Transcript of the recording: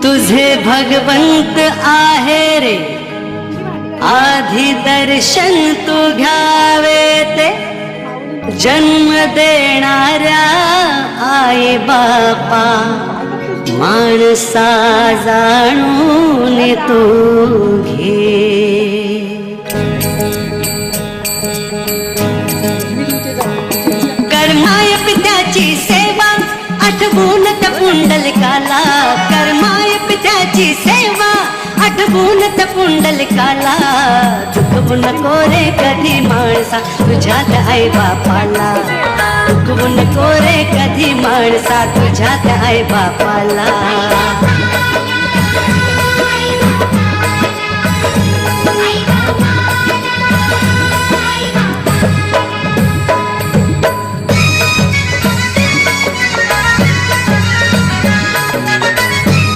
तुझे भगवंत आहे रे, आधी दर्शन तू घ्यावे ते, जन्म देणाऱ्या आई बापा, माणसा जाणून तू घे. कर्माय पित्याची सेवा, आठवून त्या पुंडलिकाला. कर्माय पित्याची सेवा, आठवून त्या पुंडलिकाला. चुकवू नको रे कधी माणसा तुझ्यात आई बापाला. चुकवू नको रे कधी माणसा तुझ्यात आई बापाला.